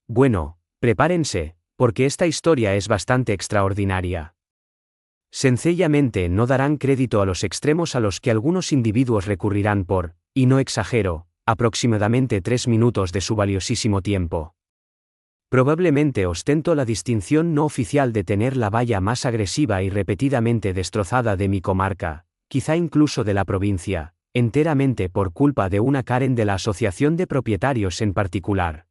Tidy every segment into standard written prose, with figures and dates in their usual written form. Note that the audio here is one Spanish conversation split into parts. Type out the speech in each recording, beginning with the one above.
Bueno, prepárense, porque esta historia es bastante extraordinaria. Sencillamente no darán crédito a los extremos a los que algunos individuos recurrirán por, y no exagero, aproximadamente 3 minutos de su valiosísimo tiempo. Probablemente ostento la distinción no oficial de tener la valla más agresiva y repetidamente destrozada de mi comarca, quizá incluso de la provincia, enteramente por culpa de una Karen de la Asociación de Propietarios en particular.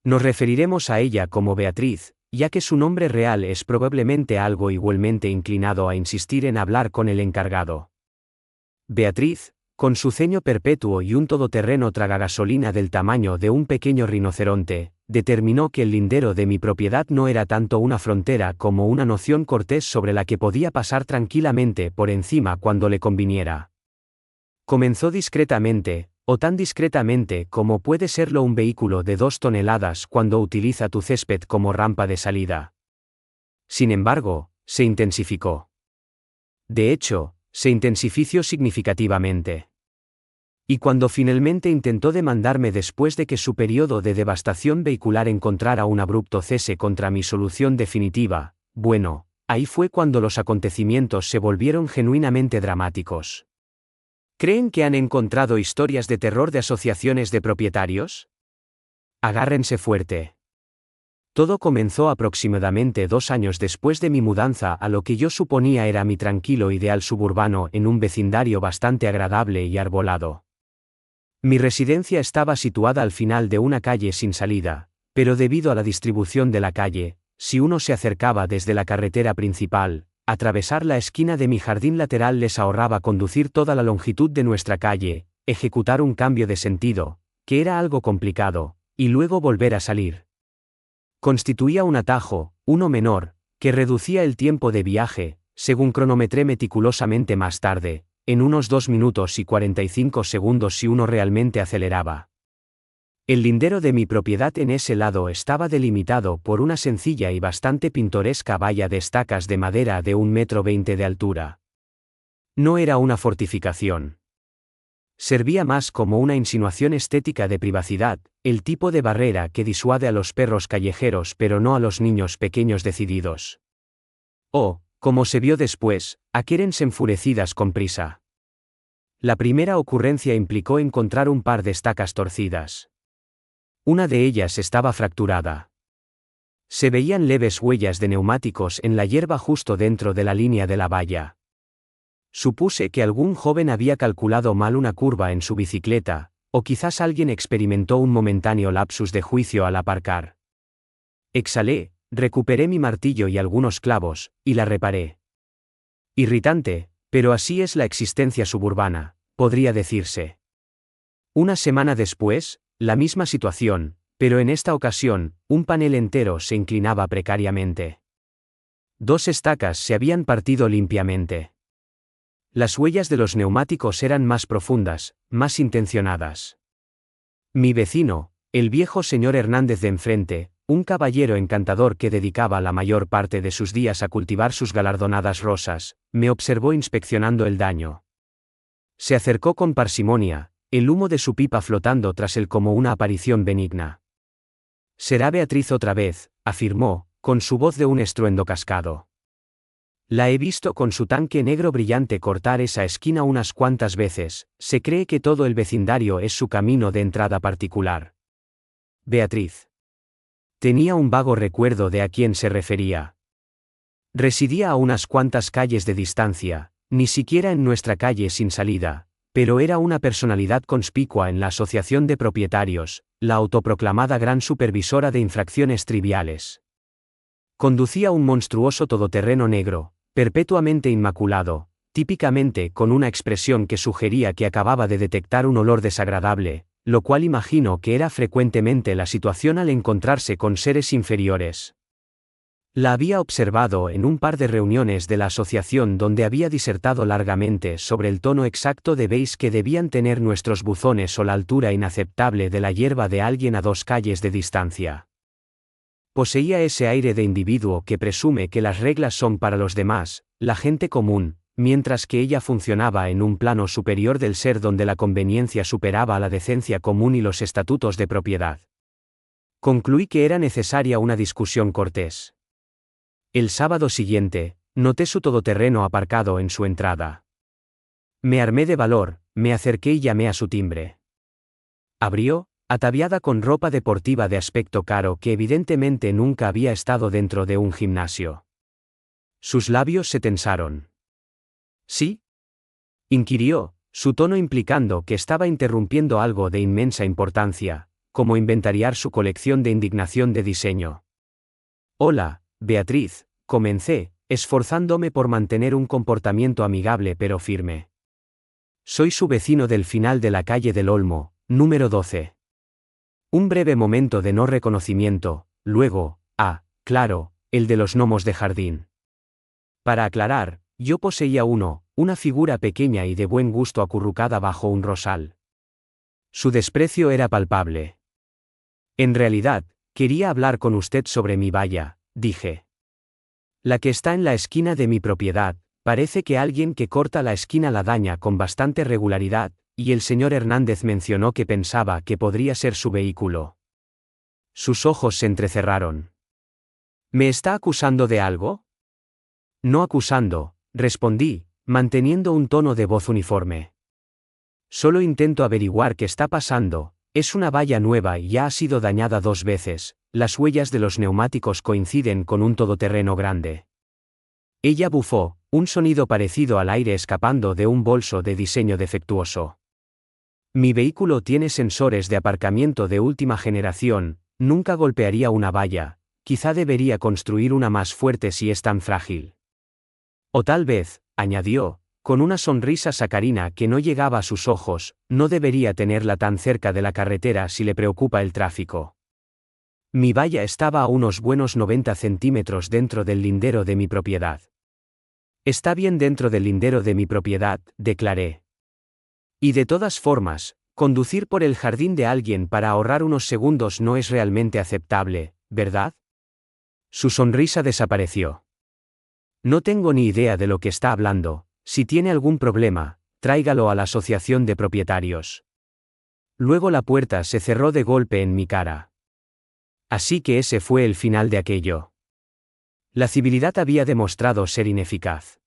Nos referiremos a ella como Beatriz, ya que su nombre real es probablemente algo igualmente inclinado a insistir en hablar con el encargado. Beatriz, con su ceño perpetuo y un todoterreno tragagasolina del tamaño de un pequeño rinoceronte, determinó que el lindero de mi propiedad no era tanto una frontera como una noción cortés sobre la que podía pasar tranquilamente por encima cuando le conviniera. Comenzó discretamente, o tan discretamente como puede serlo un vehículo de 2 toneladas cuando utiliza tu césped como rampa de salida. Sin embargo, se intensificó. De hecho, se intensifició significativamente. Y cuando finalmente intentó demandarme después de que su periodo de devastación vehicular encontrara un abrupto cese contra mi solución definitiva, bueno, ahí fue cuando los acontecimientos se volvieron genuinamente dramáticos. ¿Creen que han encontrado historias de terror de asociaciones de propietarios? Agárrense fuerte. Todo comenzó aproximadamente 2 años después de mi mudanza a lo que yo suponía era mi tranquilo ideal suburbano en un vecindario bastante agradable y arbolado. Mi residencia estaba situada al final de una calle sin salida, pero debido a la distribución de la calle, si uno se acercaba desde la carretera principal, atravesar la esquina de mi jardín lateral les ahorraba conducir toda la longitud de nuestra calle, ejecutar un cambio de sentido, que era algo complicado, y luego volver a salir. Constituía un atajo, uno menor, que reducía el tiempo de viaje, según cronometré meticulosamente más tarde, en unos 2 minutos y 45 segundos si uno realmente aceleraba. El lindero de mi propiedad en ese lado estaba delimitado por una sencilla y bastante pintoresca valla de estacas de madera de 1,20 m de altura. No era una fortificación. Servía más como una insinuación estética de privacidad, el tipo de barrera que disuade a los perros callejeros pero no a los niños pequeños decididos. O, como se vio después, a Karens enfurecidas con prisa. La primera ocurrencia implicó encontrar un par de estacas torcidas. Una de ellas estaba fracturada. Se veían leves huellas de neumáticos en la hierba justo dentro de la línea de la valla. Supuse que algún joven había calculado mal una curva en su bicicleta, o quizás alguien experimentó un momentáneo lapsus de juicio al aparcar. Exhalé, recuperé mi martillo y algunos clavos, y la reparé. Irritante, pero así es la existencia suburbana, podría decirse. Una semana después, la misma situación, pero en esta ocasión, un panel entero se inclinaba precariamente. 2 estacas se habían partido limpiamente. Las huellas de los neumáticos eran más profundas, más intencionadas. Mi vecino, el viejo señor Hernández de enfrente, un caballero encantador que dedicaba la mayor parte de sus días a cultivar sus galardonadas rosas, me observó inspeccionando el daño. Se acercó con parsimonia, el humo de su pipa flotando tras él como una aparición benigna. «Será Beatriz otra vez», afirmó, con su voz de un estruendo cascado. «La he visto con su tanque negro brillante cortar esa esquina unas cuantas veces, se cree que todo el vecindario es su camino de entrada particular». Beatriz. Tenía un vago recuerdo de a quién se refería. Residía a unas cuantas calles de distancia, ni siquiera en nuestra calle sin salida, pero era una personalidad conspicua en la asociación de propietarios, la autoproclamada gran supervisora de infracciones triviales. Conducía un monstruoso todoterreno negro, perpetuamente inmaculado, típicamente con una expresión que sugería que acababa de detectar un olor desagradable, lo cual imagino que era frecuentemente la situación al encontrarse con seres inferiores. La había observado en un par de reuniones de la asociación donde había disertado largamente sobre el tono exacto de beige que debían tener nuestros buzones o la altura inaceptable de la hierba de alguien a 2 calles de distancia. Poseía ese aire de individuo que presume que las reglas son para los demás, la gente común, mientras que ella funcionaba en un plano superior del ser donde la conveniencia superaba a la decencia común y los estatutos de propiedad. Concluí que era necesaria una discusión cortés. El sábado siguiente, noté su todoterreno aparcado en su entrada. Me armé de valor, me acerqué y llamé a su timbre. Abrió, ataviada con ropa deportiva de aspecto caro que evidentemente nunca había estado dentro de un gimnasio. Sus labios se tensaron. ¿Sí?, inquirió, su tono implicando que estaba interrumpiendo algo de inmensa importancia, como inventariar su colección de indignación de diseño. Hola, Beatriz, comencé, esforzándome por mantener un comportamiento amigable pero firme. Soy su vecino del final de la calle del Olmo, número 12. Un breve momento de no reconocimiento, luego, claro, el de los gnomos de jardín. Para aclarar, yo poseía una figura pequeña y de buen gusto acurrucada bajo un rosal. Su desprecio era palpable. En realidad, quería hablar con usted sobre mi valla, dije. La que está en la esquina de mi propiedad, parece que alguien que corta la esquina la daña con bastante regularidad, y el señor Hernández mencionó que pensaba que podría ser su vehículo. Sus ojos se entrecerraron. ¿Me está acusando de algo? No acusando, respondí, manteniendo un tono de voz uniforme. Solo intento averiguar qué está pasando. Es una valla nueva y ya ha sido dañada 2 veces, las huellas de los neumáticos coinciden con un todoterreno grande. Ella bufó, un sonido parecido al aire escapando de un bolso de diseño defectuoso. Mi vehículo tiene sensores de aparcamiento de última generación, nunca golpearía una valla, quizá debería construir una más fuerte si es tan frágil. O tal vez, añadió, con una sonrisa sacarina que no llegaba a sus ojos, no debería tenerla tan cerca de la carretera si le preocupa el tráfico. Mi valla estaba a unos buenos 90 centímetros dentro del lindero de mi propiedad. Está bien dentro del lindero de mi propiedad, declaré. Y de todas formas, conducir por el jardín de alguien para ahorrar unos segundos no es realmente aceptable, ¿verdad? Su sonrisa desapareció. No tengo ni idea de lo que está hablando. Si tiene algún problema, tráigalo a la asociación de propietarios. Luego la puerta se cerró de golpe en mi cara. Así que ese fue el final de aquello. La civilidad había demostrado ser ineficaz.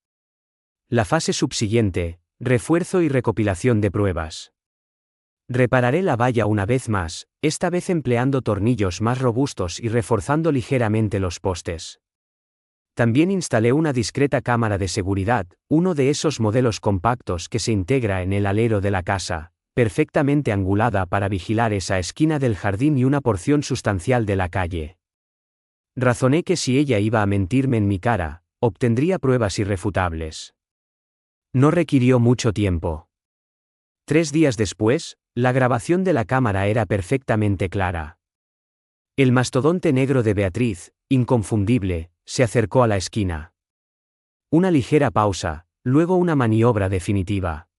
La fase subsiguiente, refuerzo y recopilación de pruebas. Repararé la valla una vez más, esta vez empleando tornillos más robustos y reforzando ligeramente los postes. También instalé una discreta cámara de seguridad, uno de esos modelos compactos que se integra en el alero de la casa, perfectamente angulada para vigilar esa esquina del jardín y una porción sustancial de la calle. Razoné que si ella iba a mentirme en mi cara, obtendría pruebas irrefutables. No requirió mucho tiempo. 3 días después, la grabación de la cámara era perfectamente clara. El mastodonte negro de Beatriz, inconfundible, se acercó a la esquina. Una ligera pausa, luego una maniobra definitiva.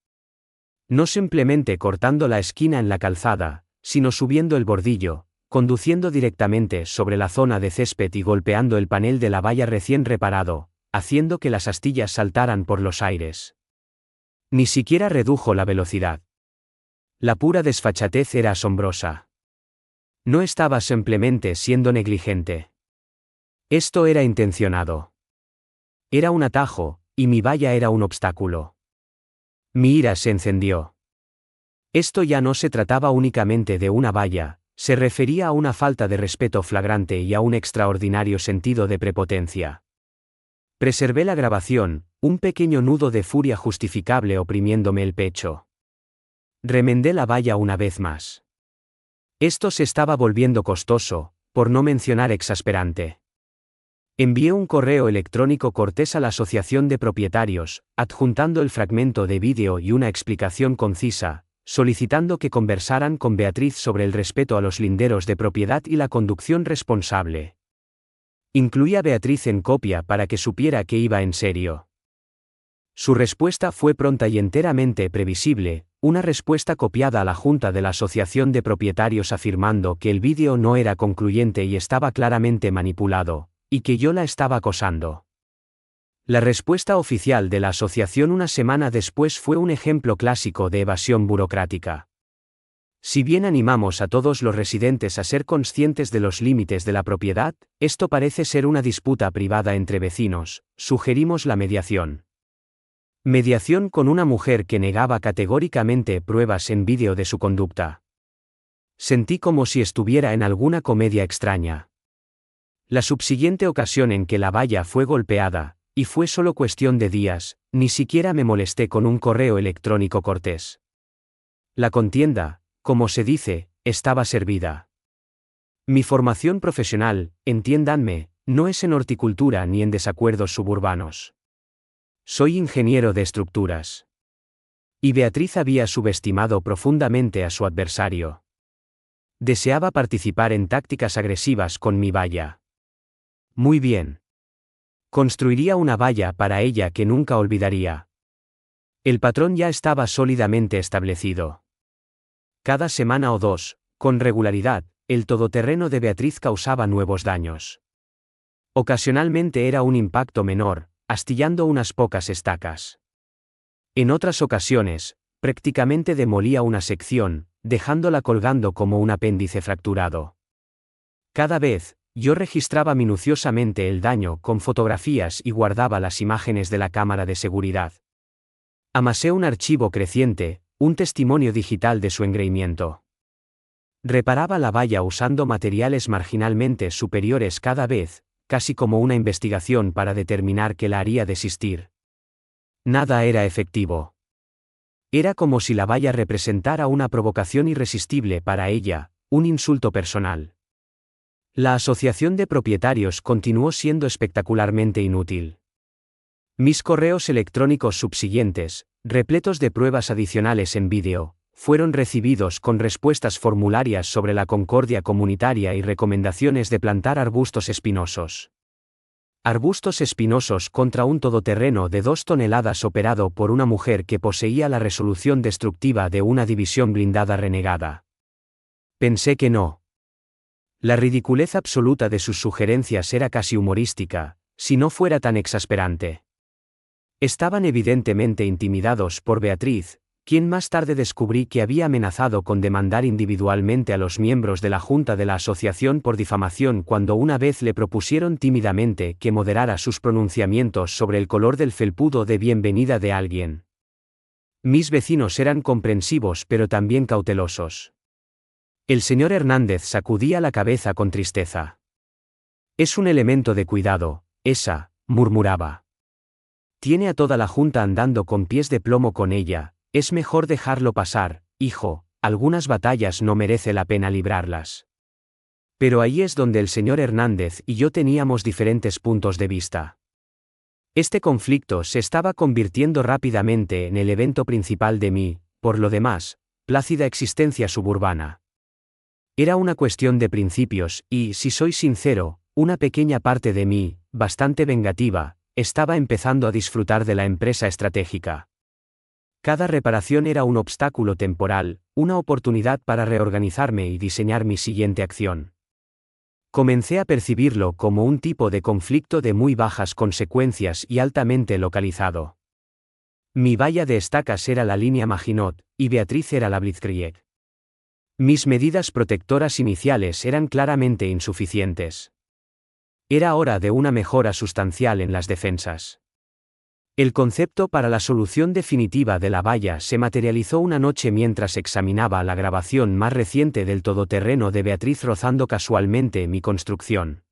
No simplemente cortando la esquina en la calzada, sino subiendo el bordillo, conduciendo directamente sobre la zona de césped y golpeando el panel de la valla recién reparado, haciendo que las astillas saltaran por los aires. Ni siquiera redujo la velocidad. La pura desfachatez era asombrosa. No estaba simplemente siendo negligente. Esto era intencionado. Era un atajo, y mi valla era un obstáculo. Mi ira se encendió. Esto ya no se trataba únicamente de una valla, se refería a una falta de respeto flagrante y a un extraordinario sentido de prepotencia. Preservé la grabación, un pequeño nudo de furia justificable oprimiéndome el pecho. Remendé la valla una vez más. Esto se estaba volviendo costoso, por no mencionar exasperante. Envié un correo electrónico cortés a la asociación de propietarios, adjuntando el fragmento de vídeo y una explicación concisa, solicitando que conversaran con Beatriz sobre el respeto a los linderos de propiedad y la conducción responsable. Incluí a Beatriz en copia para que supiera que iba en serio. Su respuesta fue pronta y enteramente previsible, una respuesta copiada a la junta de la asociación de propietarios afirmando que el vídeo no era concluyente y estaba claramente manipulado, y que yo la estaba acosando. La respuesta oficial de la asociación una semana después fue un ejemplo clásico de evasión burocrática. Si bien animamos a todos los residentes a ser conscientes de los límites de la propiedad, esto parece ser una disputa privada entre vecinos, sugerimos la mediación. Mediación con una mujer que negaba categóricamente pruebas en vídeo de su conducta. Sentí como si estuviera en alguna comedia extraña. La subsiguiente ocasión en que la valla fue golpeada, y fue solo cuestión de días, ni siquiera me molesté con un correo electrónico cortés. La contienda, como se dice, estaba servida. Mi formación profesional, entiéndanme, no es en horticultura ni en desacuerdos suburbanos. Soy ingeniero de estructuras. Y Beatriz había subestimado profundamente a su adversario. Deseaba participar en tácticas agresivas con mi valla. Muy bien. Construiría una valla para ella que nunca olvidaría. El patrón ya estaba sólidamente establecido. Cada semana o dos, con regularidad, el todoterreno de Beatriz causaba nuevos daños. Ocasionalmente era un impacto menor, astillando unas pocas estacas. En otras ocasiones, prácticamente demolía una sección, dejándola colgando como un apéndice fracturado. Cada vez, yo registraba minuciosamente el daño con fotografías y guardaba las imágenes de la cámara de seguridad. Amasé un archivo creciente, un testimonio digital de su engreimiento. Reparaba la valla usando materiales marginalmente superiores cada vez, casi como una investigación para determinar qué la haría desistir. Nada era efectivo. Era como si la valla representara una provocación irresistible para ella, un insulto personal. La asociación de propietarios continuó siendo espectacularmente inútil. Mis correos electrónicos subsiguientes, repletos de pruebas adicionales en vídeo, fueron recibidos con respuestas formularias sobre la concordia comunitaria y recomendaciones de plantar arbustos espinosos. Arbustos espinosos contra un todoterreno de 2 toneladas operado por una mujer que poseía la resolución destructiva de una división blindada renegada. Pensé que no. La ridiculez absoluta de sus sugerencias era casi humorística, si no fuera tan exasperante. Estaban evidentemente intimidados por Beatriz, quien más tarde descubrí que había amenazado con demandar individualmente a los miembros de la junta de la asociación por difamación cuando una vez le propusieron tímidamente que moderara sus pronunciamientos sobre el color del felpudo de bienvenida de alguien. Mis vecinos eran comprensivos pero también cautelosos. El señor Hernández sacudía la cabeza con tristeza. Es un elemento de cuidado, esa, murmuraba. Tiene a toda la junta andando con pies de plomo con ella, es mejor dejarlo pasar, hijo, algunas batallas no merece la pena librarlas. Pero ahí es donde el señor Hernández y yo teníamos diferentes puntos de vista. Este conflicto se estaba convirtiendo rápidamente en el evento principal de mi, por lo demás, plácida existencia suburbana. Era una cuestión de principios y, si soy sincero, una pequeña parte de mí, bastante vengativa, estaba empezando a disfrutar de la empresa estratégica. Cada reparación era un obstáculo temporal, una oportunidad para reorganizarme y diseñar mi siguiente acción. Comencé a percibirlo como un tipo de conflicto de muy bajas consecuencias y altamente localizado. Mi valla de estacas era la línea Maginot, y Beatriz era la Blitzkrieg. Mis medidas protectoras iniciales eran claramente insuficientes. Era hora de una mejora sustancial en las defensas. El concepto para la solución definitiva de la valla se materializó una noche mientras examinaba la grabación más reciente del todoterreno de Beatriz rozando casualmente mi construcción.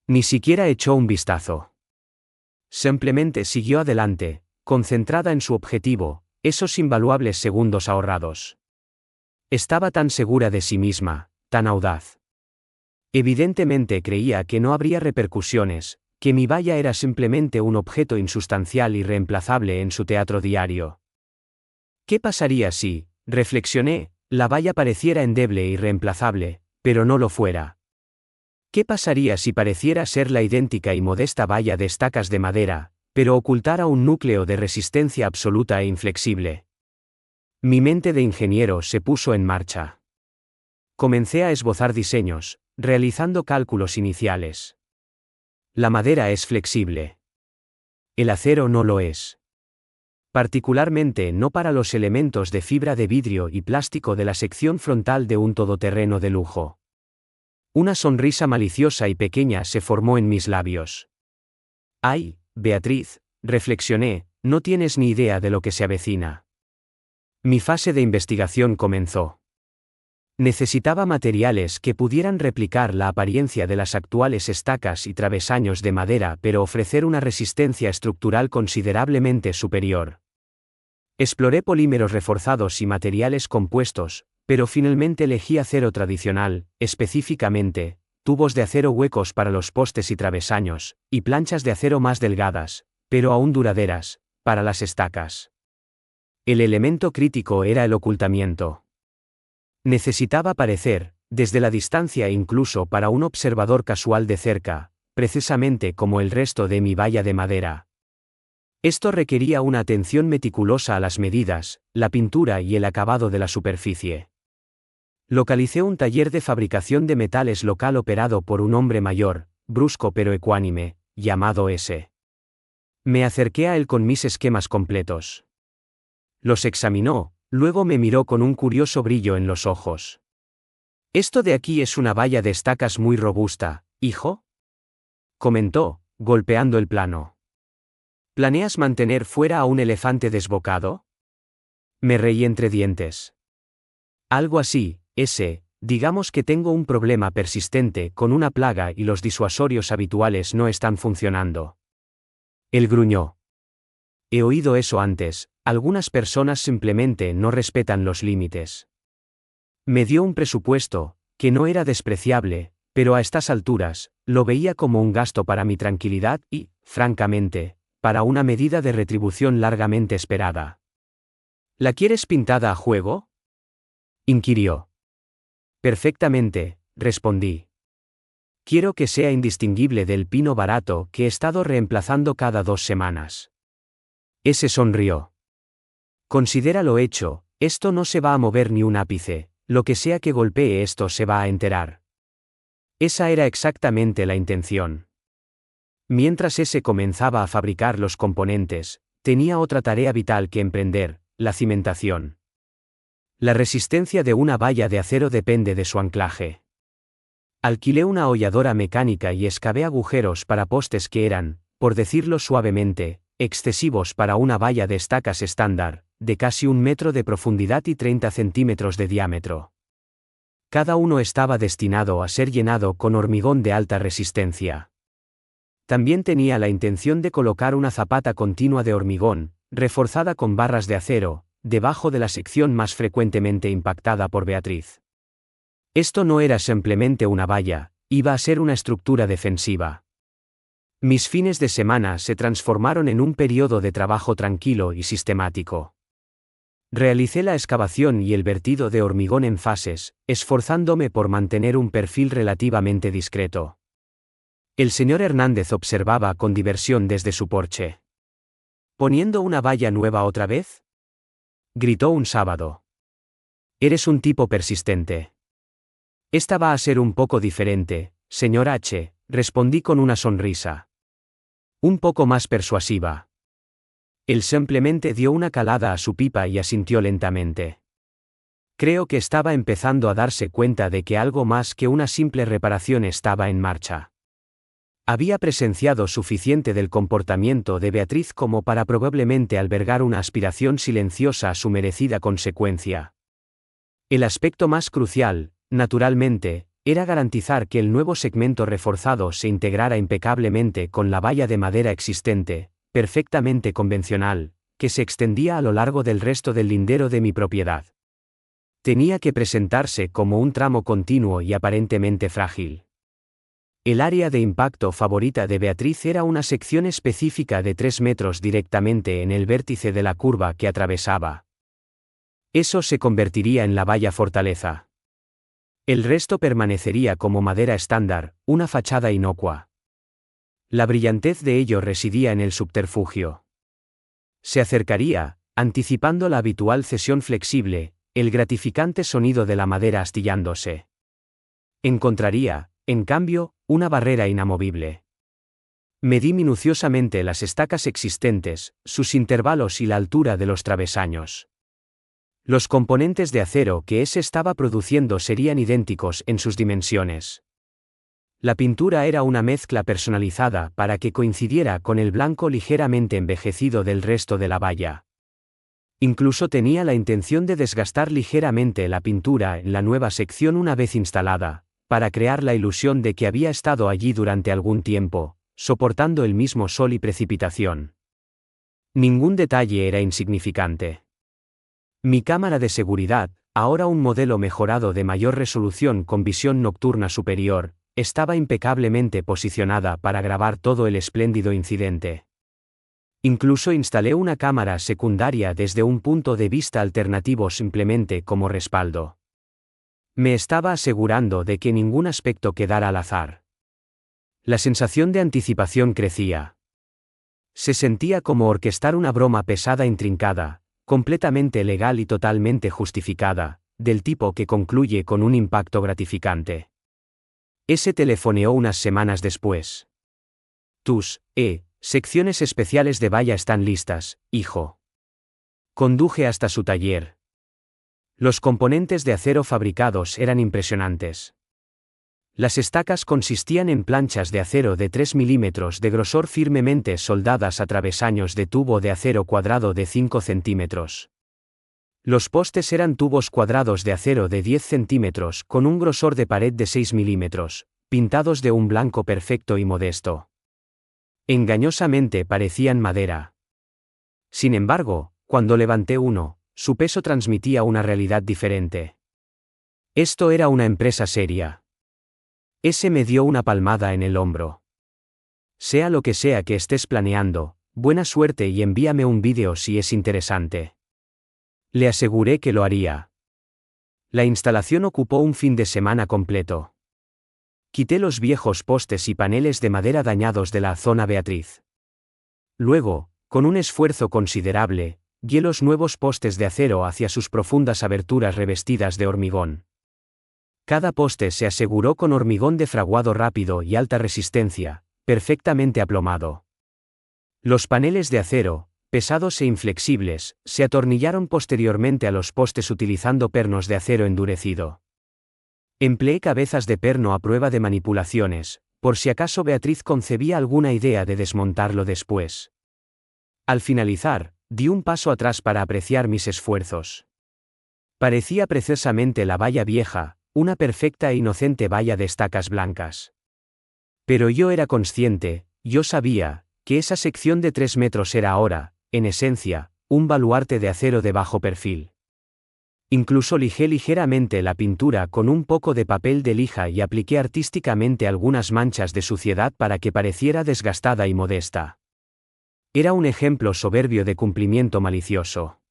Ni siquiera echó un vistazo. Simplemente siguió adelante, concentrada en su objetivo, esos invaluables segundos ahorrados. Estaba tan segura de sí misma, tan audaz. Evidentemente creía que no habría repercusiones, que mi valla era simplemente un objeto insustancial y reemplazable en su teatro diario. ¿Qué pasaría si, reflexioné, la valla pareciera endeble e irreemplazable, pero no lo fuera? ¿Qué pasaría si pareciera ser la idéntica y modesta valla de estacas de madera, pero ocultara un núcleo de resistencia absoluta e inflexible? Mi mente de ingeniero se puso en marcha. Comencé a esbozar diseños, realizando cálculos iniciales. La madera es flexible. El acero no lo es. Particularmente no para los elementos de fibra de vidrio y plástico de la sección frontal de un todoterreno de lujo. Una sonrisa maliciosa y pequeña se formó en mis labios. «Ay, Beatriz», reflexioné, «no tienes ni idea de lo que se avecina». Mi fase de investigación comenzó. Necesitaba materiales que pudieran replicar la apariencia de las actuales estacas y travesaños de madera, pero ofrecer una resistencia estructural considerablemente superior. Exploré polímeros reforzados y materiales compuestos, pero finalmente elegí acero tradicional, específicamente, tubos de acero huecos para los postes y travesaños, y planchas de acero más delgadas, pero aún duraderas, para las estacas. El elemento crítico era el ocultamiento. Necesitaba parecer, desde la distancia e incluso para un observador casual de cerca, precisamente como el resto de mi valla de madera. Esto requería una atención meticulosa a las medidas, la pintura y el acabado de la superficie. Localicé un taller de fabricación de metales local operado por un hombre mayor, brusco pero ecuánime, llamado S. Me acerqué a él con mis esquemas completos. Los examinó, luego me miró con un curioso brillo en los ojos. «Esto de aquí es una valla de estacas muy robusta, hijo», comentó, golpeando el plano. «¿Planeas mantener fuera a un elefante desbocado?». Me reí entre dientes. «Algo así, digamos que tengo un problema persistente con una plaga y los disuasorios habituales no están funcionando». Él gruñó. «He oído eso antes, algunas personas simplemente no respetan los límites». Me dio un presupuesto, que no era despreciable, pero a estas alturas, lo veía como un gasto para mi tranquilidad y, francamente, para una medida de retribución largamente esperada. «¿La quieres pintada a juego?», inquirió. «Perfectamente», respondí. «Quiero que sea indistinguible del pino barato que he estado reemplazando cada 2 semanas». Ese sonrió. «Considéralo hecho, esto no se va a mover ni un ápice, lo que sea que golpee esto se va a enterar». Esa era exactamente la intención. Mientras ese comenzaba a fabricar los componentes, tenía otra tarea vital que emprender, la cimentación. La resistencia de una valla de acero depende de su anclaje. Alquilé una holladora mecánica y excavé agujeros para postes que eran, por decirlo suavemente, excesivos para una valla de estacas estándar, de casi 1 metro de profundidad y 30 centímetros de diámetro. Cada uno estaba destinado a ser llenado con hormigón de alta resistencia. También tenía la intención de colocar una zapata continua de hormigón, reforzada con barras de acero, debajo de la sección más frecuentemente impactada por Beatriz. Esto no era simplemente una valla, iba a ser una estructura defensiva. Mis fines de semana se transformaron en un periodo de trabajo tranquilo y sistemático. Realicé la excavación y el vertido de hormigón en fases, esforzándome por mantener un perfil relativamente discreto. El señor Hernández observaba con diversión desde su porche. «¿Poniendo una valla nueva otra vez?», gritó un sábado. «Eres un tipo persistente». «Esta va a ser un poco diferente, señor H», respondí con una sonrisa. «Un poco más persuasiva». Él simplemente dio una calada a su pipa y asintió lentamente. Creo que estaba empezando a darse cuenta de que algo más que una simple reparación estaba en marcha. Había presenciado suficiente del comportamiento de Beatriz como para probablemente albergar una aspiración silenciosa a su merecida consecuencia. El aspecto más crucial, naturalmente, era garantizar que el nuevo segmento reforzado se integrara impecablemente con la valla de madera existente, perfectamente convencional, que se extendía a lo largo del resto del lindero de mi propiedad. Tenía que presentarse como un tramo continuo y aparentemente frágil. El área de impacto favorita de Beatriz era una sección específica de 3 metros directamente en el vértice de la curva que atravesaba. Eso se convertiría en la valla fortaleza. El resto permanecería como madera estándar, una fachada inocua. La brillantez de ello residía en el subterfugio. Se acercaría, anticipando la habitual cesión flexible, el gratificante sonido de la madera astillándose. Encontraría, en cambio, una barrera inamovible. Medí minuciosamente las estacas existentes, sus intervalos y la altura de los travesaños. Los componentes de acero que ese estaba produciendo serían idénticos en sus dimensiones. La pintura era una mezcla personalizada para que coincidiera con el blanco ligeramente envejecido del resto de la valla. Incluso tenía la intención de desgastar ligeramente la pintura en la nueva sección una vez instalada, para crear la ilusión de que había estado allí durante algún tiempo, soportando el mismo sol y precipitación. Ningún detalle era insignificante. Mi cámara de seguridad, ahora un modelo mejorado de mayor resolución con visión nocturna superior, estaba impecablemente posicionada para grabar todo el espléndido incidente. Incluso instalé una cámara secundaria desde un punto de vista alternativo simplemente como respaldo. Me estaba asegurando de que ningún aspecto quedara al azar. La sensación de anticipación crecía. Se sentía como orquestar una broma pesada e intrincada, completamente legal y totalmente justificada, del tipo que concluye con un impacto gratificante. Ese telefoneó unas semanas después. Tus, secciones especiales de valla están listas, hijo. Conduje hasta su taller. Los componentes de acero fabricados eran impresionantes. Las estacas consistían en planchas de acero de 3 milímetros de grosor firmemente soldadas a travesaños de tubo de acero cuadrado de 5 centímetros. Los postes eran tubos cuadrados de acero de 10 centímetros con un grosor de pared de 6 milímetros, pintados de un blanco perfecto y modesto. Engañosamente parecían madera. Sin embargo, cuando levanté uno, su peso transmitía una realidad diferente. Esto era una empresa seria. Ese me dio una palmada en el hombro. Sea lo que sea que estés planeando, buena suerte y envíame un vídeo si es interesante. Le aseguré que lo haría. La instalación ocupó un fin de semana completo. Quité los viejos postes y paneles de madera dañados de la zona Beatriz. Luego, con un esfuerzo considerable, guié los nuevos postes de acero hacia sus profundas aberturas revestidas de hormigón. Cada poste se aseguró con hormigón de fraguado rápido y alta resistencia, perfectamente aplomado. Los paneles de acero, pesados e inflexibles, se atornillaron posteriormente a los postes utilizando pernos de acero endurecido. Empleé cabezas de perno a prueba de manipulaciones, por si acaso Beatriz concebía alguna idea de desmontarlo después. Al finalizar, di un paso atrás para apreciar mis esfuerzos. Parecía precisamente la valla vieja, una perfecta e inocente valla de estacas blancas. Pero yo era consciente, yo sabía, que esa sección de 3 metros era ahora, en esencia, un baluarte de acero de bajo perfil. Incluso lijé ligeramente la pintura con un poco de papel de lija y apliqué artísticamente algunas manchas de suciedad para que pareciera desgastada y modesta. Era un ejemplo soberbio de cumplimiento malicioso.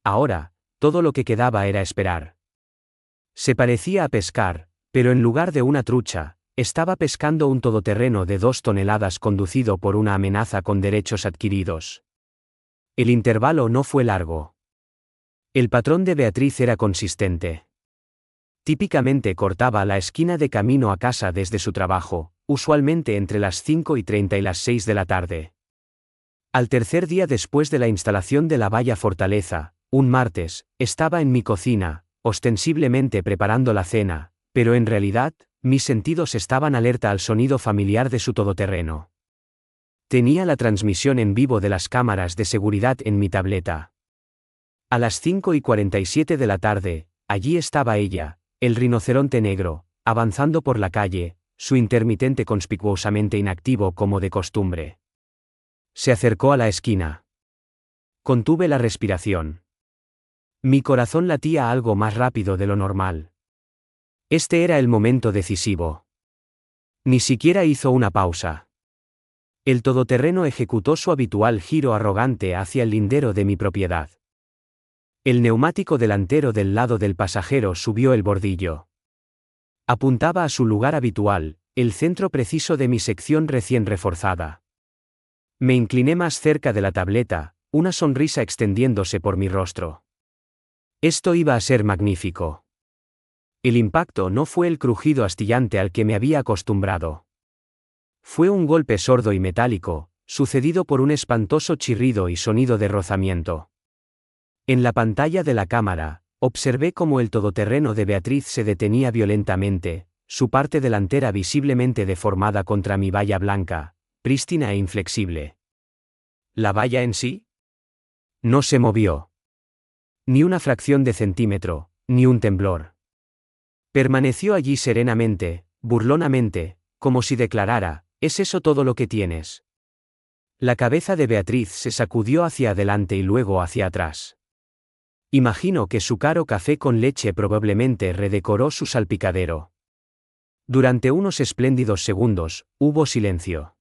Ahora, todo lo que quedaba era esperar. Se parecía a pescar, pero en lugar de una trucha, estaba pescando un todoterreno de 2 toneladas conducido por una amenaza con derechos adquiridos. El intervalo no fue largo. El patrón de Beatriz era consistente. Típicamente cortaba la esquina de camino a casa desde su trabajo, usualmente entre las 5:30 y las 6 de la tarde. Al tercer día después de la instalación de la valla fortaleza, un martes, estaba en mi cocina, ostensiblemente preparando la cena, pero en realidad, mis sentidos estaban alerta al sonido familiar de su todoterreno. Tenía la transmisión en vivo de las cámaras de seguridad en mi tableta. A las 5:47 de la tarde, allí estaba ella, el rinoceronte negro, avanzando por la calle, su intermitente conspicuosamente inactivo como de costumbre. Se acercó a la esquina. Contuve la respiración. Mi corazón latía algo más rápido de lo normal. Este era el momento decisivo. Ni siquiera hizo una pausa. El todoterreno ejecutó su habitual giro arrogante hacia el lindero de mi propiedad. El neumático delantero del lado del pasajero subió el bordillo. Apuntaba a su lugar habitual, el centro preciso de mi sección recién reforzada. Me incliné más cerca de la tableta, una sonrisa extendiéndose por mi rostro. Esto iba a ser magnífico. El impacto no fue el crujido astillante al que me había acostumbrado. Fue un golpe sordo y metálico, sucedido por un espantoso chirrido y sonido de rozamiento. En la pantalla de la cámara, observé cómo el todoterreno de Beatriz se detenía violentamente, su parte delantera visiblemente deformada contra mi valla blanca, prístina e inflexible. ¿La valla en sí? No se movió. Ni una fracción de centímetro, ni un temblor. Permaneció allí serenamente, burlonamente, como si declarara: ¿es eso todo lo que tienes? La cabeza de Beatriz se sacudió hacia adelante y luego hacia atrás. Imagino que su caro café con leche probablemente redecoró su salpicadero. Durante unos espléndidos segundos, hubo silencio.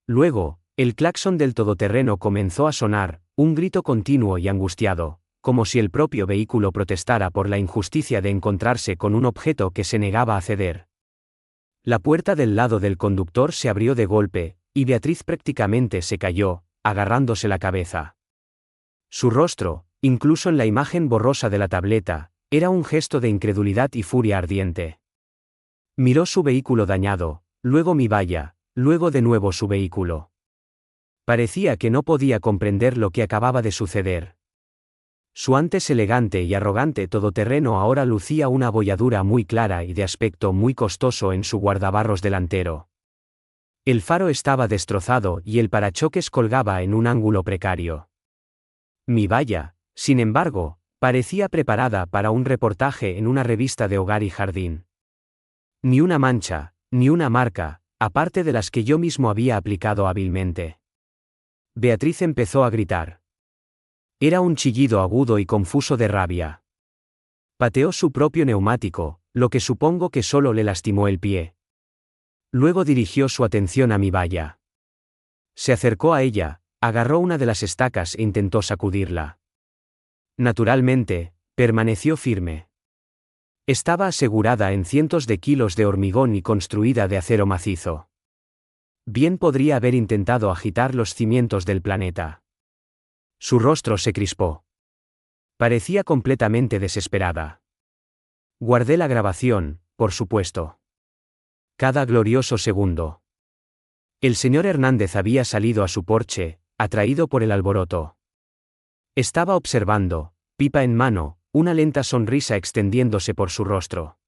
Luego, el claxon del todoterreno comenzó a sonar, un grito continuo y angustiado, como si el propio vehículo protestara por la injusticia de encontrarse con un objeto que se negaba a ceder. La puerta del lado del conductor se abrió de golpe, y Beatriz prácticamente se cayó, agarrándose la cabeza. Su rostro, incluso en la imagen borrosa de la tableta, era un gesto de incredulidad y furia ardiente. Miró su vehículo dañado, luego mi valla, luego de nuevo su vehículo. Parecía que no podía comprender lo que acababa de suceder. Su antes elegante y arrogante todoterreno ahora lucía una abolladura muy clara y de aspecto muy costoso en su guardabarros delantero. El faro estaba destrozado y el parachoques colgaba en un ángulo precario. Mi valla, sin embargo, parecía preparada para un reportaje en una revista de hogar y jardín. Ni una mancha, ni una marca, aparte de las que yo mismo había aplicado hábilmente. Beatriz empezó a gritar. Era un chillido agudo y confuso de rabia. Pateó su propio neumático, lo que supongo que solo le lastimó el pie. Luego dirigió su atención a mi valla. Se acercó a ella, agarró una de las estacas e intentó sacudirla. Naturalmente, permaneció firme. Estaba asegurada en cientos de kilos de hormigón y construida de acero macizo. Bien podría haber intentado agitar los cimientos del planeta. Su rostro se crispó. Parecía completamente desesperada. Guardé la grabación, por supuesto. Cada glorioso segundo. El señor Hernández había salido a su porche, atraído por el alboroto. Estaba observando, pipa en mano, una lenta sonrisa extendiéndose por su rostro.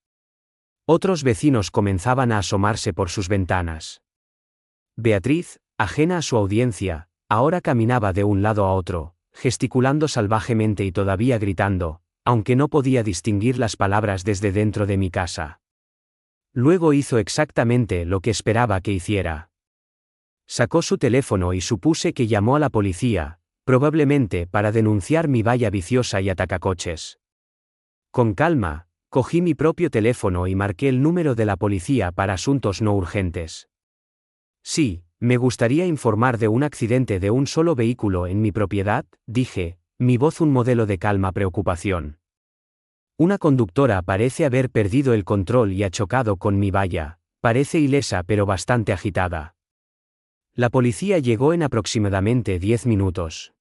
Otros vecinos comenzaban a asomarse por sus ventanas. Beatriz, ajena a su audiencia, ahora caminaba de un lado a otro, gesticulando salvajemente y todavía gritando, aunque no podía distinguir las palabras desde dentro de mi casa. Luego hizo exactamente lo que esperaba que hiciera. Sacó su teléfono y supuse que llamó a la policía, probablemente para denunciar mi valla viciosa y atacacoches. Con calma, cogí mi propio teléfono y marqué el número de la policía para asuntos no urgentes. Sí, me gustaría informar de un accidente de un solo vehículo en mi propiedad, dije, mi voz un modelo de calma preocupación. Una conductora parece haber perdido el control y ha chocado con mi valla, parece ilesa pero bastante agitada. La policía llegó en aproximadamente 10 minutos.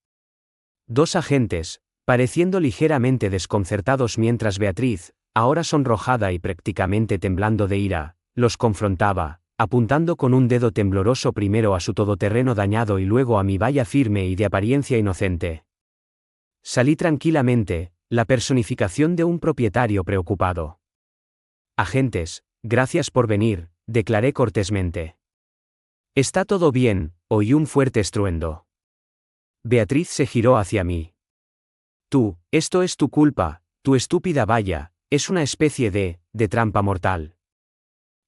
2 agentes, pareciendo ligeramente desconcertados mientras Beatriz, ahora sonrojada y prácticamente temblando de ira, los confrontaba, apuntando con un dedo tembloroso primero a su todoterreno dañado y luego a mi valla firme y de apariencia inocente. Salí tranquilamente, la personificación de un propietario preocupado. Agentes, gracias por venir, declaré cortésmente. Está todo bien, oí un fuerte estruendo. Beatriz se giró hacia mí. Tú, esto es tu culpa, tu estúpida valla, es una especie de trampa mortal.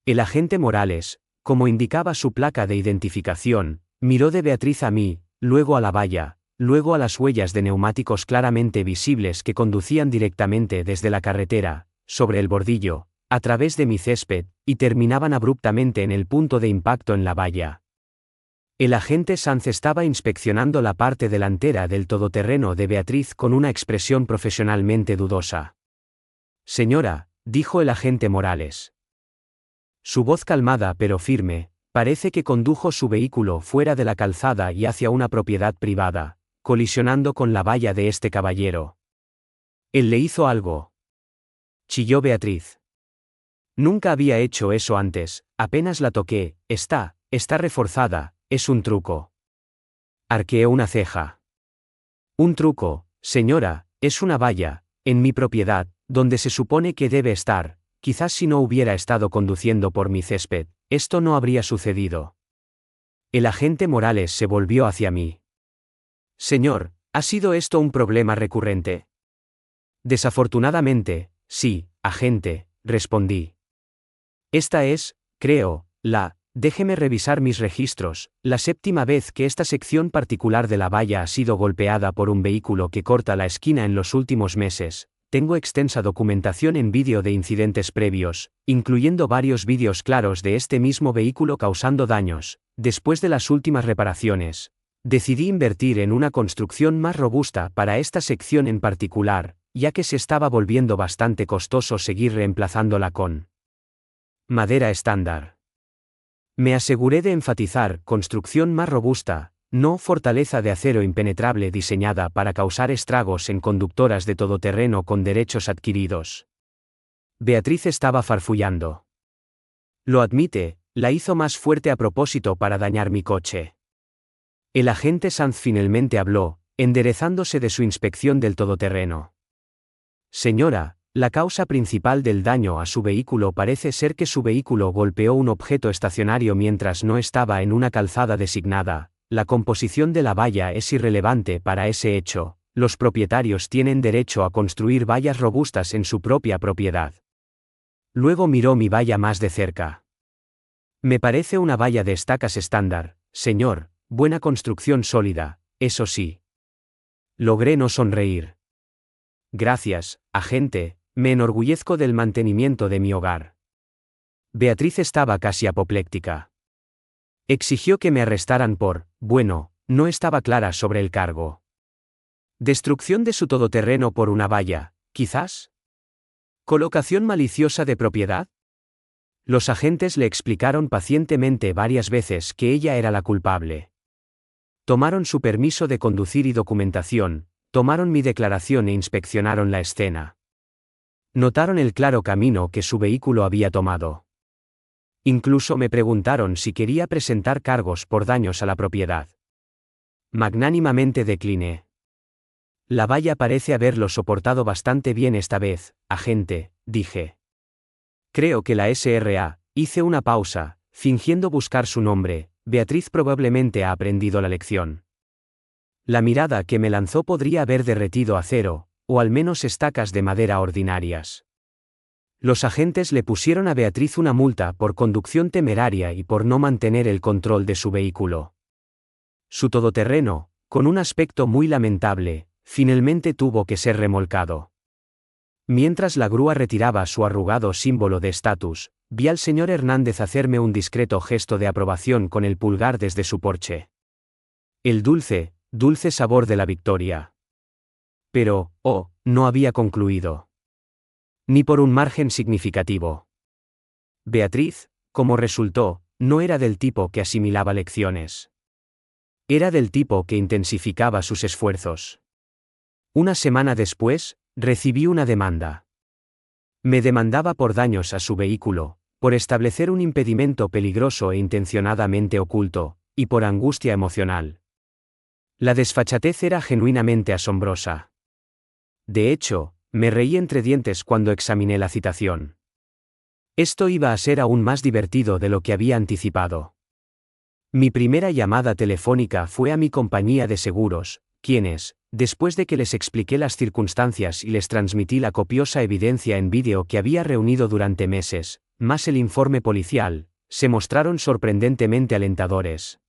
El agente Morales, como indicaba su placa de identificación, miró de Beatriz a mí, luego a la valla, luego a las huellas de neumáticos claramente visibles que conducían directamente desde la carretera, sobre el bordillo, a través de mi césped, y terminaban abruptamente en el punto de impacto en la valla. El agente Sanz estaba inspeccionando la parte delantera del todoterreno de Beatriz con una expresión profesionalmente dudosa. Señora, dijo el agente Morales. Su voz calmada pero firme, parece que condujo su vehículo fuera de la calzada y hacia una propiedad privada, colisionando con la valla de este caballero. Él le hizo algo. Chilló Beatriz. Nunca había hecho eso antes, apenas la toqué, está está reforzada, es un truco. Arqueé una ceja. Un truco, señora, es una valla, en mi propiedad, donde se supone que debe estar. Quizás si no hubiera estado conduciendo por mi césped, esto no habría sucedido. El agente Morales se volvió hacia mí. Señor, ¿ha sido esto un problema recurrente? Desafortunadamente, sí, agente, respondí. Esta es, creo, déjeme revisar mis registros, la séptima vez que esta sección particular de la valla ha sido golpeada por un vehículo que corta la esquina en los últimos meses. Tengo extensa documentación en vídeo de incidentes previos, incluyendo varios vídeos claros de este mismo vehículo causando daños. Después de las últimas reparaciones, decidí invertir en una construcción más robusta para esta sección en particular, ya que se estaba volviendo bastante costoso seguir reemplazándola con madera estándar. Me aseguré de enfatizar construcción más robusta, no fortaleza de acero impenetrable diseñada para causar estragos en conductoras de todoterreno con derechos adquiridos. Beatriz estaba farfullando. Lo admite, la hizo más fuerte a propósito para dañar mi coche. El agente Sanz finalmente habló, enderezándose de su inspección del todoterreno. Señora, la causa principal del daño a su vehículo parece ser que su vehículo golpeó un objeto estacionario mientras no estaba en una calzada designada. La composición de la valla es irrelevante para ese hecho. Los propietarios tienen derecho a construir vallas robustas en su propia propiedad. Luego miró mi valla más de cerca. Me parece una valla de estacas estándar, señor, buena construcción sólida, eso sí. Logré no sonreír. Gracias, agente, me enorgullezco del mantenimiento de mi hogar. Beatriz estaba casi apopléctica. Exigió que me arrestaran no estaba clara sobre el cargo. Destrucción de su todoterreno por una valla, quizás. ¿Colocación maliciosa de propiedad? Los agentes le explicaron pacientemente varias veces que ella era la culpable. Tomaron su permiso de conducir y documentación, tomaron mi declaración e inspeccionaron la escena. Notaron el claro camino que su vehículo había tomado. Incluso me preguntaron si quería presentar cargos por daños a la propiedad. Magnánimamente decliné. La valla parece haberlo soportado bastante bien esta vez, agente, dije. Creo que la SRA, hice una pausa, fingiendo buscar su nombre. Beatriz probablemente ha aprendido la lección. La mirada que me lanzó podría haber derretido acero, o al menos estacas de madera ordinarias. Los agentes le pusieron a Beatriz una multa por conducción temeraria y por no mantener el control de su vehículo. Su todoterreno, con un aspecto muy lamentable, finalmente tuvo que ser remolcado. Mientras la grúa retiraba su arrugado símbolo de estatus, vi al señor Hernández hacerme un discreto gesto de aprobación con el pulgar desde su porche. El dulce sabor de la victoria. Pero, no había concluido. Ni por un margen significativo. Beatriz, como resultó, no era del tipo que asimilaba lecciones. Era del tipo que intensificaba sus esfuerzos. Una semana después, recibí una demanda. Me demandaba por daños a su vehículo, por establecer un impedimento peligroso e intencionadamente oculto, y por angustia emocional. La desfachatez era genuinamente asombrosa. De hecho, me reí entre dientes cuando examiné la citación. Esto iba a ser aún más divertido de lo que había anticipado. Mi primera llamada telefónica fue a mi compañía de seguros, quienes, después de que les expliqué las circunstancias y les transmití la copiosa evidencia en vídeo que había reunido durante meses, más el informe policial, se mostraron sorprendentemente alentadores.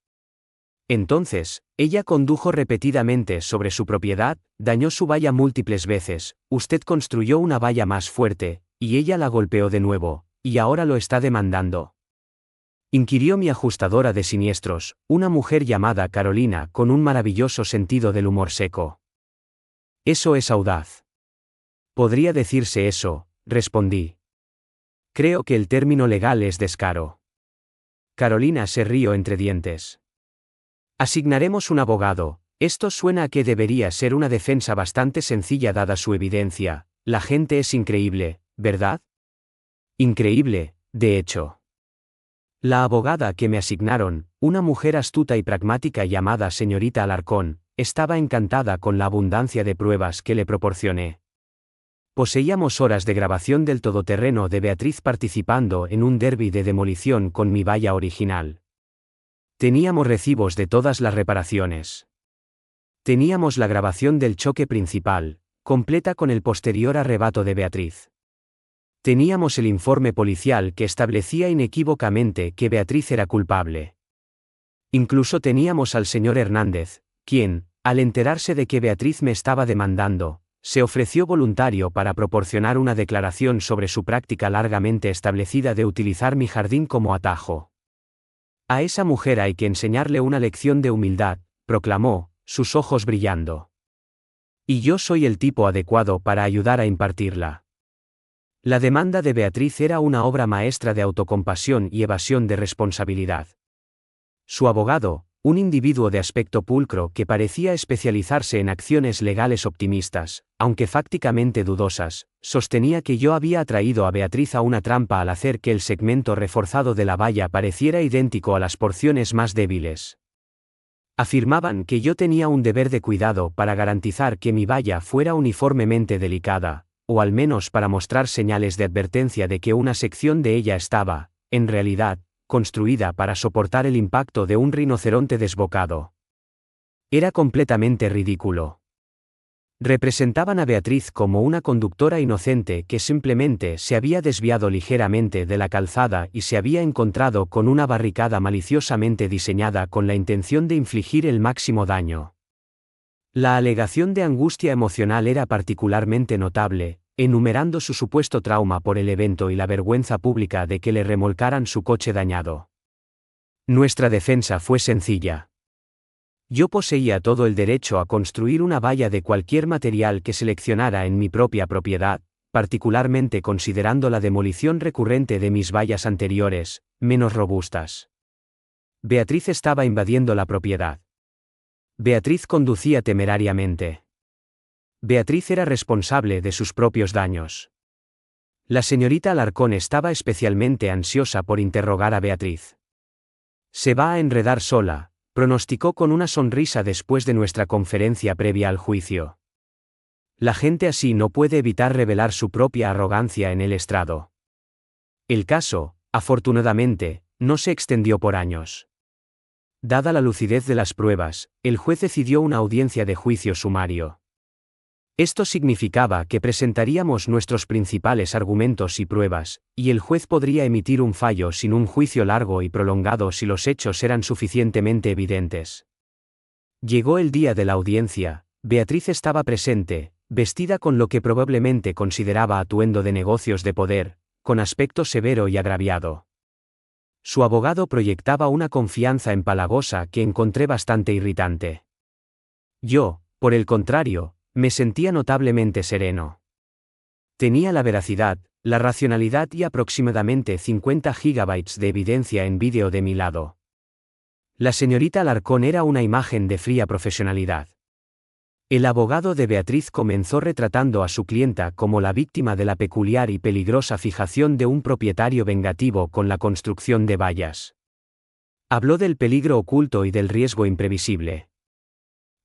Entonces, ella condujo repetidamente sobre su propiedad, dañó su valla múltiples veces, usted construyó una valla más fuerte, y ella la golpeó de nuevo, y ahora lo está demandando. Inquirió mi ajustadora de siniestros, una mujer llamada Carolina con un maravilloso sentido del humor seco. Eso es audaz. Podría decirse eso, respondí. Creo que el término legal es descaro. Carolina se rió entre dientes. Asignaremos un abogado. Esto suena a que debería ser una defensa bastante sencilla dada su evidencia. La gente es increíble, ¿verdad? Increíble, de hecho. La abogada que me asignaron, una mujer astuta y pragmática llamada señorita Alarcón, estaba encantada con la abundancia de pruebas que le proporcioné. Poseíamos horas de grabación del todoterreno de Beatriz participando en un derbi de demolición con mi valla original. Teníamos recibos de todas las reparaciones. Teníamos la grabación del choque principal, completa con el posterior arrebato de Beatriz. Teníamos el informe policial que establecía inequívocamente que Beatriz era culpable. Incluso teníamos al señor Hernández, quien, al enterarse de que Beatriz me estaba demandando, se ofreció voluntario para proporcionar una declaración sobre su práctica largamente establecida de utilizar mi jardín como atajo. A esa mujer hay que enseñarle una lección de humildad, proclamó, sus ojos brillando. Y yo soy el tipo adecuado para ayudar a impartirla. La demanda de Beatriz era una obra maestra de autocompasión y evasión de responsabilidad. Su abogado, un individuo de aspecto pulcro que parecía especializarse en acciones legales optimistas, aunque fácticamente dudosas, sostenía que yo había atraído a Beatriz a una trampa al hacer que el segmento reforzado de la valla pareciera idéntico a las porciones más débiles. Afirmaban que yo tenía un deber de cuidado para garantizar que mi valla fuera uniformemente delicada, o al menos para mostrar señales de advertencia de que una sección de ella estaba, en realidad, construida para soportar el impacto de un rinoceronte desbocado. Era completamente ridículo. Representaban a Beatriz como una conductora inocente que simplemente se había desviado ligeramente de la calzada y se había encontrado con una barricada maliciosamente diseñada con la intención de infligir el máximo daño. La alegación de angustia emocional era particularmente notable, enumerando su supuesto trauma por el evento y la vergüenza pública de que le remolcaran su coche dañado. Nuestra defensa fue sencilla. Yo poseía todo el derecho a construir una valla de cualquier material que seleccionara en mi propia propiedad, particularmente considerando la demolición recurrente de mis vallas anteriores, menos robustas. Beatriz estaba invadiendo la propiedad. Beatriz conducía temerariamente. Beatriz era responsable de sus propios daños. La señorita Alarcón estaba especialmente ansiosa por interrogar a Beatriz. Se va a enredar sola, pronosticó con una sonrisa después de nuestra conferencia previa al juicio. La gente así no puede evitar revelar su propia arrogancia en el estrado. El caso, afortunadamente, no se extendió por años. Dada la lucidez de las pruebas, el juez decidió una audiencia de juicio sumario. Esto significaba que presentaríamos nuestros principales argumentos y pruebas, y el juez podría emitir un fallo sin un juicio largo y prolongado si los hechos eran suficientemente evidentes. Llegó el día de la audiencia. Beatriz estaba presente, vestida con lo que probablemente consideraba atuendo de negocios de poder, con aspecto severo y agraviado. Su abogado proyectaba una confianza empalagosa que encontré bastante irritante. Yo, por el contrario, me sentía notablemente sereno. Tenía la veracidad, la racionalidad y aproximadamente 50 gigabytes de evidencia en vídeo de mi lado. La señorita Alarcón era una imagen de fría profesionalidad. El abogado de Beatriz comenzó retratando a su clienta como la víctima de la peculiar y peligrosa fijación de un propietario vengativo con la construcción de vallas. Habló del peligro oculto y del riesgo imprevisible.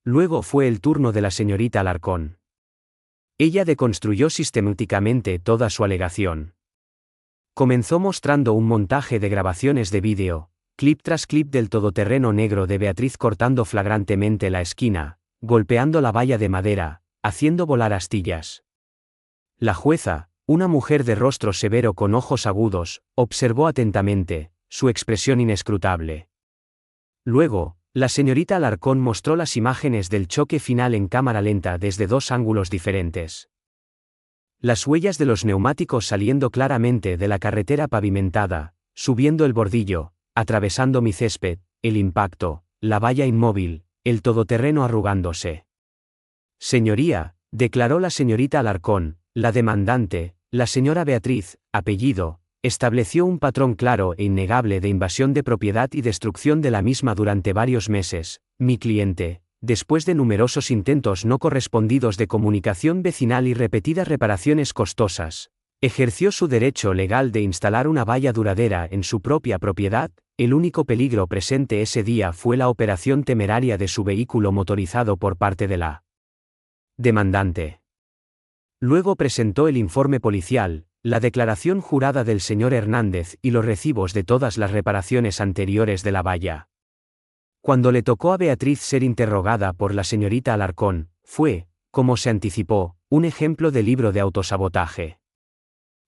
Luego fue el turno de la señorita Alarcón. Ella deconstruyó sistemáticamente toda su alegación. Comenzó mostrando un montaje de grabaciones de vídeo, clip tras clip del todoterreno negro de Beatriz cortando flagrantemente la esquina, golpeando la valla de madera, haciendo volar astillas. La jueza, una mujer de rostro severo con ojos agudos, observó atentamente, su expresión inescrutable. Luego, la señorita Alarcón mostró las imágenes del choque final en cámara lenta desde dos ángulos diferentes. Las huellas de los neumáticos saliendo claramente de la carretera pavimentada, subiendo el bordillo, atravesando mi césped, el impacto, la valla inmóvil, el todoterreno arrugándose. Señoría, declaró la señorita Alarcón, la demandante, la señora Beatriz, apellido, estableció un patrón claro e innegable de invasión de propiedad y destrucción de la misma durante varios meses. Mi cliente, después de numerosos intentos no correspondidos de comunicación vecinal y repetidas reparaciones costosas, Ejerció su derecho legal de instalar una valla duradera en su propia propiedad. El único peligro presente ese día fue la operación temeraria de su vehículo motorizado por parte de la demandante. Luego presentó el informe policial, la declaración jurada del señor Hernández y los recibos de todas las reparaciones anteriores de la valla. Cuando le tocó a Beatriz ser interrogada por la señorita Alarcón, fue, como se anticipó, un ejemplo de libro de autosabotaje.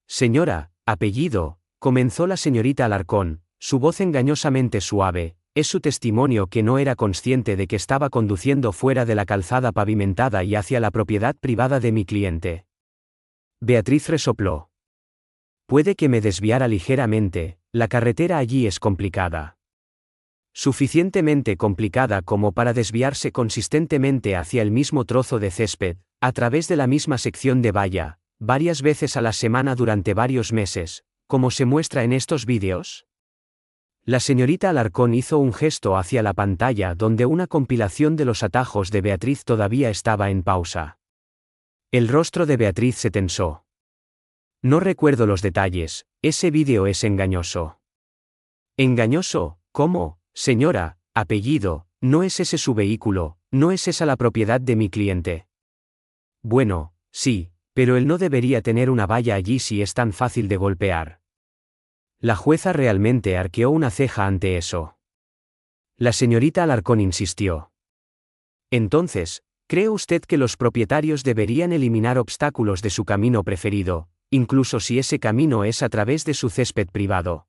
Señora, apellido, comenzó la señorita Alarcón, su voz engañosamente suave, es su testimonio que no era consciente de que estaba conduciendo fuera de la calzada pavimentada y hacia la propiedad privada de mi cliente. Beatriz resopló. Puede que me desviara ligeramente, la carretera allí es complicada. Suficientemente complicada como para desviarse consistentemente hacia el mismo trozo de césped, a través de la misma sección de valla, varias veces a la semana durante varios meses, como se muestra en estos vídeos. La señorita Alarcón hizo un gesto hacia la pantalla donde una compilación de los atajos de Beatriz todavía estaba en pausa. El rostro de Beatriz se tensó. No recuerdo los detalles, ese vídeo es engañoso. ¿Engañoso? ¿Cómo? Señora, apellido, no es ese su vehículo, no es esa la propiedad de mi cliente. Bueno, sí, pero él no debería tener una valla allí si es tan fácil de golpear. La jueza realmente arqueó una ceja ante eso. La señorita Alarcón insistió. Entonces, ¿cree usted que los propietarios deberían eliminar obstáculos de su camino preferido, incluso si ese camino es a través de su césped privado?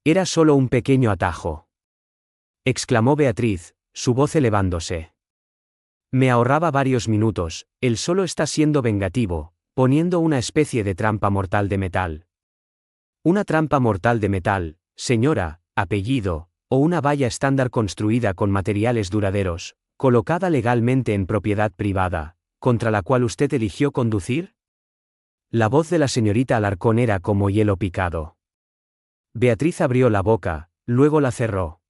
Era solo un pequeño atajo, exclamó Beatriz, su voz elevándose. Me ahorraba varios minutos, él solo está siendo vengativo, poniendo una especie de trampa mortal de metal. Una trampa mortal de metal, señora, apellido, o una valla estándar construida con materiales duraderos, colocada legalmente en propiedad privada, contra la cual usted eligió conducir? La voz de la señorita Alarcón era como hielo picado. Beatriz abrió la boca, luego la cerró.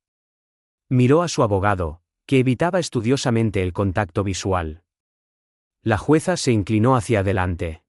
Miró a su abogado, que evitaba estudiosamente el contacto visual. La jueza se inclinó hacia adelante.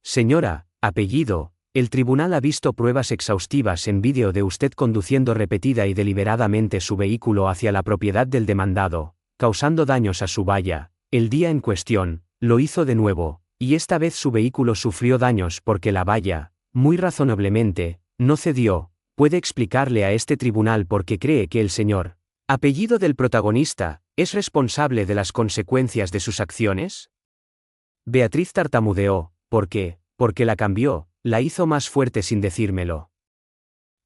Señora, apellido, el tribunal ha visto pruebas exhaustivas en vídeo de usted conduciendo repetida y deliberadamente su vehículo hacia la propiedad del demandado, causando daños a su valla. El día en cuestión, lo hizo de nuevo, y esta vez su vehículo sufrió daños porque la valla, muy razonablemente, no cedió. ¿Puede explicarle a este tribunal por qué cree que el señor, apellido del protagonista, es responsable de las consecuencias de sus acciones? Beatriz tartamudeó, ¿por qué? Porque la cambió, la hizo más fuerte sin decírmelo.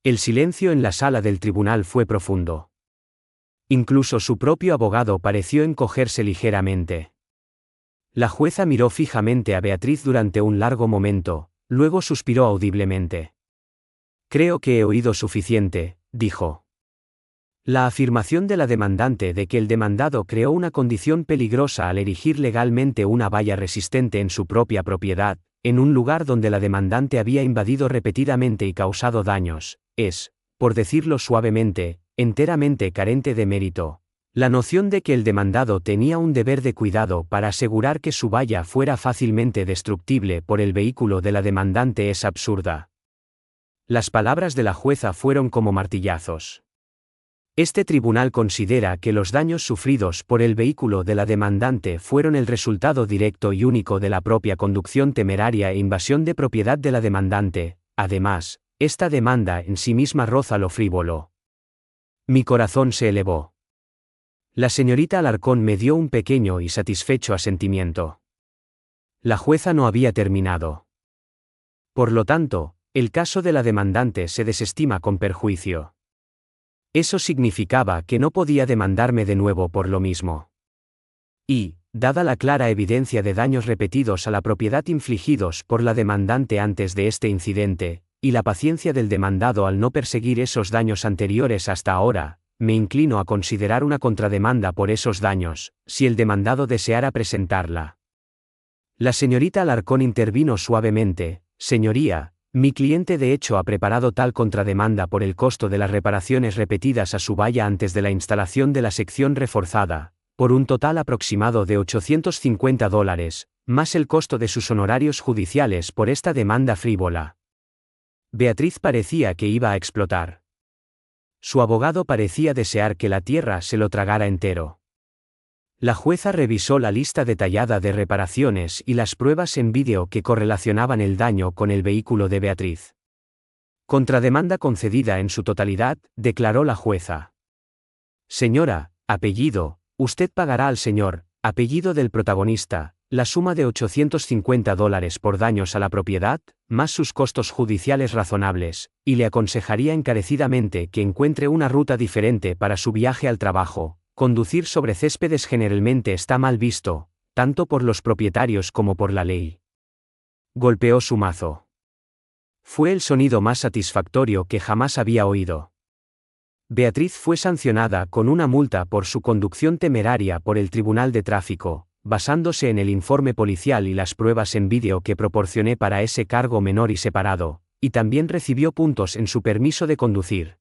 El silencio en la sala del tribunal fue profundo. Incluso su propio abogado pareció encogerse ligeramente. La jueza miró fijamente a Beatriz durante un largo momento, luego suspiró audiblemente. Creo que he oído suficiente, dijo. La afirmación de la demandante de que el demandado creó una condición peligrosa al erigir legalmente una valla resistente en su propia propiedad, en un lugar donde la demandante había invadido repetidamente y causado daños, es, por decirlo suavemente, enteramente carente de mérito. La noción de que el demandado tenía un deber de cuidado para asegurar que su valla fuera fácilmente destructible por el vehículo de la demandante es absurda. Las palabras de la jueza fueron como martillazos. Este tribunal considera que los daños sufridos por el vehículo de la demandante fueron el resultado directo y único de la propia conducción temeraria e invasión de propiedad de la demandante. Además, esta demanda en sí misma roza lo frívolo. Mi corazón se elevó. La señorita Alarcón me dio un pequeño y satisfecho asentimiento. La jueza no había terminado. Por lo tanto, el caso de la demandante se desestima con perjuicio. Eso significaba que no podía demandarme de nuevo por lo mismo. Y, dada la clara evidencia de daños repetidos a la propiedad infligidos por la demandante antes de este incidente, y la paciencia del demandado al no perseguir esos daños anteriores hasta ahora, me inclino a considerar una contrademanda por esos daños, si el demandado deseara presentarla. La señorita Alarcón intervino suavemente. Señoría, mi cliente de hecho ha preparado tal contrademanda por el costo de las reparaciones repetidas a su valla antes de la instalación de la sección reforzada, por un total aproximado de $850, más el costo de sus honorarios judiciales por esta demanda frívola. Beatriz parecía que iba a explotar. Su abogado parecía desear que la tierra se lo tragara entero. La jueza revisó la lista detallada de reparaciones y las pruebas en vídeo que correlacionaban el daño con el vehículo de Beatriz. Contrademanda concedida en su totalidad, declaró la jueza. Señora, apellido, usted pagará al señor, apellido del protagonista, la suma de $850 por daños a la propiedad, más sus costos judiciales razonables, y le aconsejaría encarecidamente que encuentre una ruta diferente para su viaje al trabajo. Conducir sobre céspedes generalmente está mal visto, tanto por los propietarios como por la ley. Golpeó su mazo. Fue el sonido más satisfactorio que jamás había oído. Beatriz fue sancionada con una multa por su conducción temeraria por el Tribunal de Tráfico, basándose en el informe policial y las pruebas en vídeo que proporcioné para ese cargo menor y separado, y también recibió puntos en su permiso de conducir.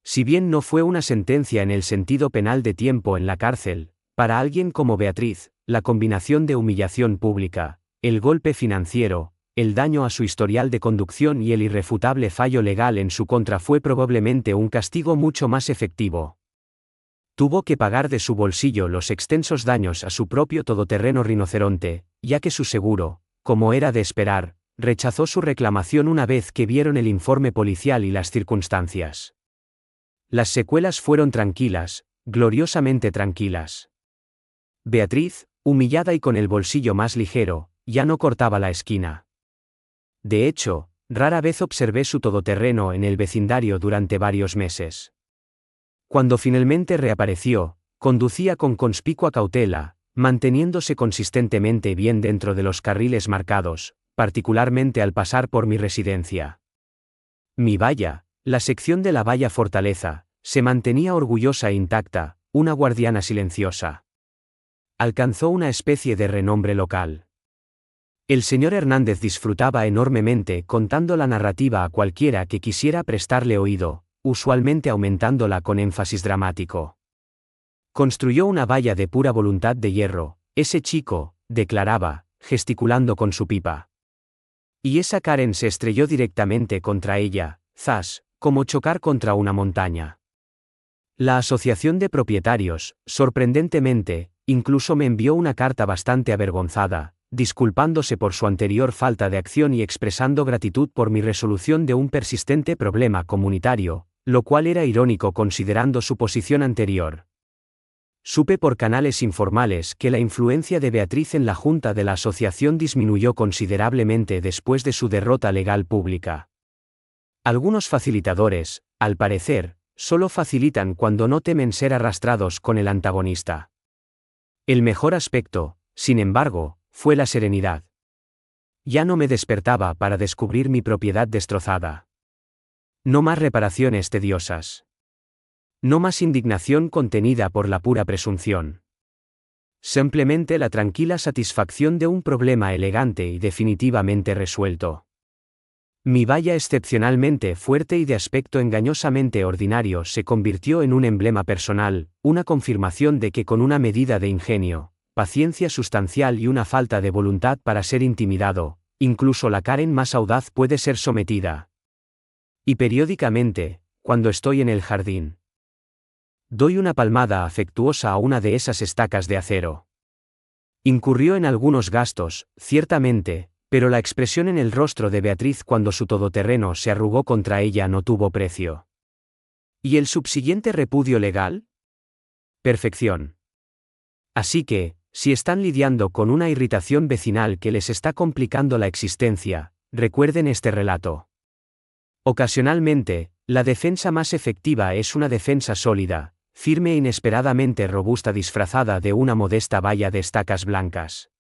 Si bien no fue una sentencia en el sentido penal de tiempo en la cárcel, para alguien como Beatriz, la combinación de humillación pública, el golpe financiero, el daño a su historial de conducción y el irrefutable fallo legal en su contra fue probablemente un castigo mucho más efectivo. Tuvo que pagar de su bolsillo los extensos daños a su propio todoterreno rinoceronte, ya que su seguro, como era de esperar, rechazó su reclamación una vez que vieron el informe policial y las circunstancias. Las secuelas fueron tranquilas, gloriosamente tranquilas. Beatriz, humillada y con el bolsillo más ligero, ya no cortaba la esquina. De hecho, rara vez observé su todoterreno en el vecindario durante varios meses. Cuando finalmente reapareció, conducía con conspicua cautela, manteniéndose consistentemente bien dentro de los carriles marcados, particularmente al pasar por mi residencia. Mi valla, la sección de la valla Fortaleza, se mantenía orgullosa e intacta, una guardiana silenciosa. Alcanzó una especie de renombre local. El señor Hernández disfrutaba enormemente contando la narrativa a cualquiera que quisiera prestarle oído, usualmente aumentándola con énfasis dramático. Construyó una valla de pura voluntad de hierro, ese chico, declaraba, gesticulando con su pipa. Y esa Karen se estrelló directamente contra ella, zas, como chocar contra una montaña. La asociación de propietarios, sorprendentemente, incluso me envió una carta bastante avergonzada, disculpándose por su anterior falta de acción y expresando gratitud por mi resolución de un persistente problema comunitario, lo cual era irónico considerando su posición anterior. Supe por canales informales que la influencia de Beatriz en la junta de la asociación disminuyó considerablemente después de su derrota legal pública. Algunos facilitadores, al parecer, solo facilitan cuando no temen ser arrastrados con el antagonista. El mejor aspecto, sin embargo, fue la serenidad. Ya no me despertaba para descubrir mi propiedad destrozada. No más reparaciones tediosas. No más indignación contenida por la pura presunción. Simplemente la tranquila satisfacción de un problema elegante y definitivamente resuelto. Mi valla excepcionalmente fuerte y de aspecto engañosamente ordinario se convirtió en un emblema personal, una confirmación de que con una medida de ingenio, paciencia sustancial y una falta de voluntad para ser intimidado, incluso la Karen más audaz puede ser sometida. Y periódicamente, cuando estoy en el jardín, doy una palmada afectuosa a una de esas estacas de acero. Incurrió en algunos gastos, ciertamente, pero la expresión en el rostro de Beatriz cuando su todoterreno se arrugó contra ella no tuvo precio. ¿Y el subsiguiente repudio legal? Perfección. Así que, si están lidiando con una irritación vecinal que les está complicando la existencia, recuerden este relato. Ocasionalmente, la defensa más efectiva es una defensa sólida, firme e inesperadamente robusta disfrazada de una modesta valla de estacas blancas.